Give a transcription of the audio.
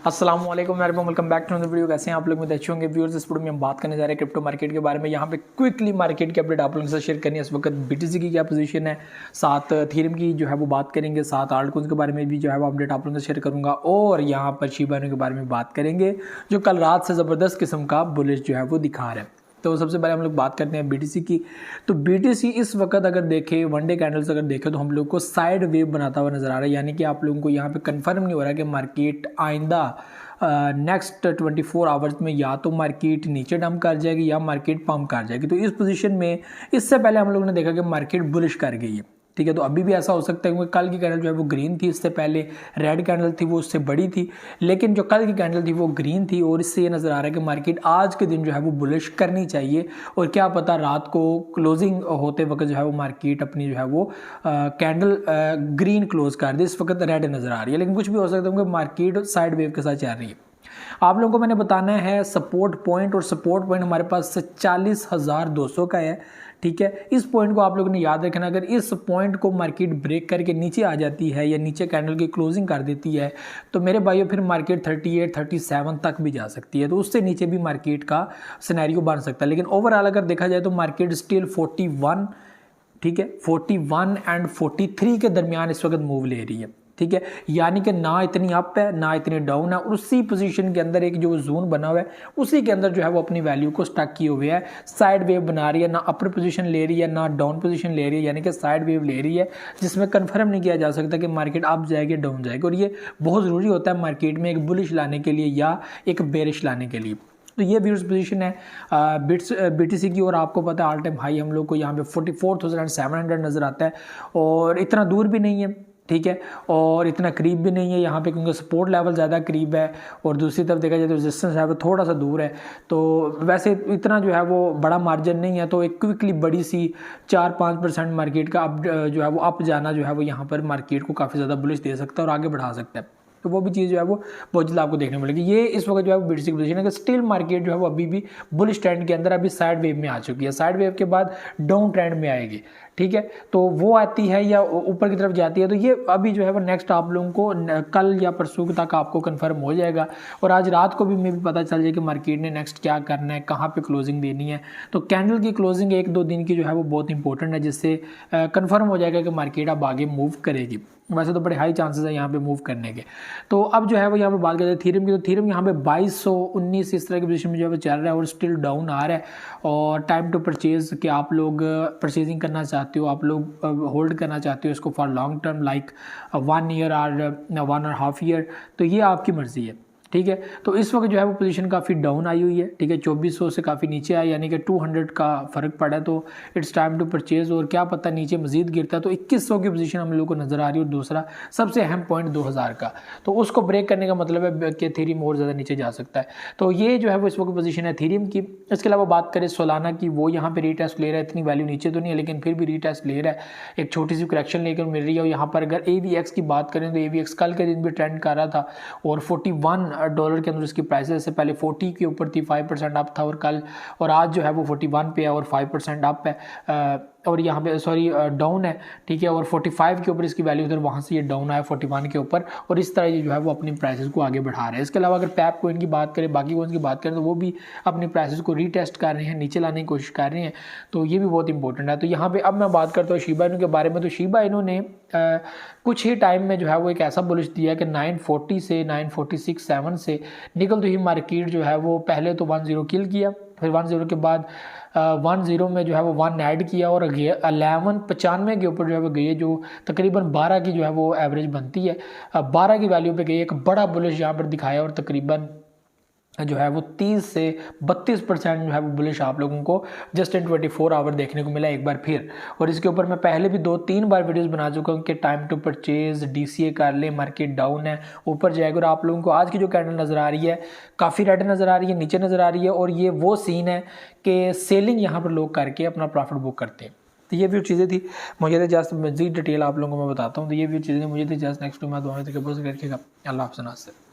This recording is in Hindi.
अस्सलाम वालेकुम welcome back to the video. कैसे हैं आप लोग? में अच्छे होंगे व्यूअर्स। इस वीडियो में हम बात करने जा रहे हैं क्रिप्टो मार्केट के बारे में। यहाँ पे क्विकली मार्केट की अपडेट आप लोगों के साथ शेयर करनी है। इस वक्त बीटीसी की क्या पोजीशन है, साथ थीरम की जो है वो बात करेंगे, साथ आल्टकॉइंस के बारे में भी जो है वो अपडेट आप लोगों से शेयर करूंगा, और यहाँ पर शिबा इनू के बारे में बात करेंगे जो कल रात से ज़बरदस्त किस्म का बुलिश जो है वो दिखा रहा है। तो सबसे पहले हम लोग बात करते हैं बीटीसी की। तो बीटीसी इस वक्त अगर देखें, वन डे कैंडल्स अगर देखें, तो हम लोग को साइड वेव बनाता हुआ नजर आ रहा है। यानी कि आप लोगों को यहाँ पे कंफर्म नहीं हो रहा है कि मार्केट आइंदा नेक्स्ट 24 आवर्स में या तो मार्केट नीचे डंप कर जाएगी या मार्केट पंप कर जाएगी। तो इस पोजीशन में इससे पहले हम लोगों ने देखा कि मार्केट बुलिश कर गई है, ठीक है। तो अभी भी ऐसा हो सकता है क्योंकि कल की कैंडल जो है वो ग्रीन थी, इससे पहले रेड कैंडल थी वो उससे बड़ी थी, लेकिन जो कल की कैंडल थी वो ग्रीन थी। और इससे ये नज़र आ रहा है कि मार्केट आज के दिन जो है वो बुलिश करनी चाहिए, और क्या पता रात को क्लोजिंग होते वक्त जो है वो मार्केट अपनी जो है वो कैंडल ग्रीन क्लोज कर दे। इस वक्त रेड नज़र आ रही है, लेकिन कुछ भी हो सकता है क्योंकि मार्केट साइड वेव के साथ चल रही है। आप लोगों को मैंने बताना है सपोर्ट पॉइंट, और सपोर्ट पॉइंट हमारे पास 40,200 का है, ठीक है। इस पॉइंट को आप लोगों ने याद रखना। अगर इस पॉइंट को मार्केट ब्रेक करके नीचे आ जाती है या नीचे कैंडल की क्लोजिंग कर देती है तो मेरे भाइयों फिर मार्केट 38, 37 तक भी जा सकती है। तो उससे नीचे भी मार्केट का सिनेरियो बन सकता है। लेकिन ओवरऑल अगर देखा जाए तो मार्केट स्टिल 41, ठीक है, 41 एंड 43 के दरमियान इस वक्त मूव ले रही है, ठीक है। यानी कि ना इतनी अप है ना इतनी डाउन है, और उसी पोजीशन के अंदर एक जो जोन बना हुआ है उसी के अंदर जो है वो अपनी वैल्यू को स्टक किए हुए है। साइड वेव बना रही है, ना अपर पोजीशन ले रही है ना डाउन पोजीशन ले रही है, यानी कि साइड वेव ले रही है जिसमें कंफर्म नहीं किया जा सकता कि मार्केट अप जाएगी डाउन जाएगी। और ये बहुत ज़रूरी होता है मार्केट में एक बुलिश लाने के लिए या एक बेरिश लाने के लिए। तो ये व्यूअर्स पोजीशन है बीटीसी की, और आपको पता है ऑल टाइम हाई हम लोग को यहाँ पे 44,700 नज़र आता है, और इतना दूर भी नहीं है, ठीक है, और इतना करीब भी नहीं है यहाँ पे क्योंकि सपोर्ट लेवल ज़्यादा करीब है, और दूसरी तरफ देखा जाए तो रेजिस्टेंस है वो थोड़ा सा दूर है। तो वैसे इतना जो है वो बड़ा मार्जिन नहीं है, तो एक क्विकली बड़ी सी 4-5% मार्केट का अप जो है वो अप जाना जो है वो यहाँ पर मार्केट को काफ़ी ज़्यादा बुलिश दे सकता है और आगे बढ़ा सकता है। तो वो भी चीज़ जो है वो बहुत जल्द आपको देखने मिलेगी। ये इस वक्त जो है वो बीटीसी की पोजीशन है कि स्टिल मार्केट जो है वो अभी भी बुलिश ट्रेंड के अंदर अभी साइड वेव में आ चुकी है। साइड वेव के बाद डाउन ट्रेंड में आएगी, ठीक है। तो वो आती है या ऊपर की तरफ जाती है, तो ये अभी जो है वो नेक्स्ट आप लोगों को कल या परसों तक आपको कंफर्म हो जाएगा, और आज रात को भी मैं पता चल जाए कि मार्केट ने नेक्स्ट क्या करना है, कहाँ पे क्लोजिंग देनी है। तो कैंडल की क्लोजिंग 1-2 दिन की जो है वो बहुत इंपॉर्टेंट है, जिससे कंफर्म हो जाएगा कि मार्केट अब आगे मूव करेगी। वैसे तो बड़े हाई चांसेस है यहाँ पे मूव करने के। तो अब जो है वो यहाँ पे बात करते हैं थीरम की। तो थीरम यहाँ पे 2219 इस तरह की पोजीशन में जो है वो चल रहा है और स्टिल डाउन आ रहा है। और टाइम टू परचेज कि आप लोग परचेजिंग करना चाहते हो, आप लोग होल्ड करना चाहते हो इसको for long term like 1 year और 1.5 ईयर, तो ये आपकी मर्जी है, ठीक है। तो इस वक्त जो है वो पोजीशन काफ़ी डाउन आई हुई है, ठीक है। 2400 से काफ़ी नीचे आई, यानी कि 200 का फ़र्क पड़ा है। तो इट्स टाइम टू परचेज, और क्या पता नीचे मजीद गिरता है। तो 2100 की पोजीशन हम लोग को नज़र आ रही है। और दूसरा सबसे अहम पॉइंट 2000 का, तो उसको ब्रेक करने का मतलब है कि थीरम और ज़्यादा नीचे जा सकता है। तो ये जो है वो इस वक्त पोजीशन है थीरम की। इसके अलावा बात करें सोलाना की, वो यहाँ पे रीटेस्ट ले रहा है। इतनी वैल्यू नीचे तो नहीं है लेकिन फिर भी रीटेस्ट ले रहा है, एक छोटी सी करेक्शन लेकर मिल रही है। और यहाँ पर अगर AVX की बात करें तो AVX कल के दिन भी ट्रेंड कर रहा था, और $41 के अंदर इसकी प्राइसेस से पहले 40 के ऊपर थी, 5% अप था, और कल और आज जो है वो 41 पे है और 5% अप है, और यहाँ पे सॉरी डाउन है, ठीक है। और 45 के ऊपर इसकी वैल्यू उधर, वहाँ से ये डाउन आया 41 के ऊपर, और इस तरह ये जो है वो अपनी प्राइसेस को आगे बढ़ा रहे हैं। इसके अलावा अगर पैप कोइन की बात करें, बाकी कोइन की बात करें, तो वो भी अपनी प्राइसेस को रीटेस्ट कर रहे हैं, नीचे लाने की कोशिश कर रहे हैं। तो ये भी बहुत इंपॉर्टेंट है। तो यहाँ पे अब मैं बात करता हूँ शिबा इनू के बारे में। तो शिबा इनू ने कुछ ही टाइम में जो है वो एक ऐसा बुलिश दिया कि 940 से 946.7 से निकलती हुई मार्केट जो है वो पहले तो 10 किल किया, फिर 10 के बाद 10 में जो है वो 1 ऐड किया, और 1195 के ऊपर जो है वो गई, जो तकरीबन 12 की जो है वो एवरेज बनती है। 12 की वैल्यू पे गई, एक बड़ा बुलिश यहाँ पर दिखाया, और तकरीबन जो है वो 30 से 32% जो है वो बुलिश आप लोगों को जस्ट इन 24 आवर देखने को मिला एक बार फिर। और इसके ऊपर मैं पहले भी 2-3 बार वीडियोस बना चुका हूँ कि टाइम टू परचेज, DCA कर ले, मार्केट डाउन है ऊपर जाएगा। और आप लोगों को आज की जो कैंडल नज़र आ रही है काफ़ी रेड नज़र आ रही है, नीचे नज़र आ रही है, और ये वो सीन है कि सेलिंग यहाँ पर लोग करके अपना प्रॉफिट बुक करते हैं। तो ये भी चीज़ें थी, मुझे तो जस्ट मज़ीद डिटेल आप लोगों को मैं बताता हूँ। तो ये भी चीज़ें मुझे थी जस्ट नेक्स्ट टू मैं दुआ रखिएगा। अल्लाह हाफ़िज़।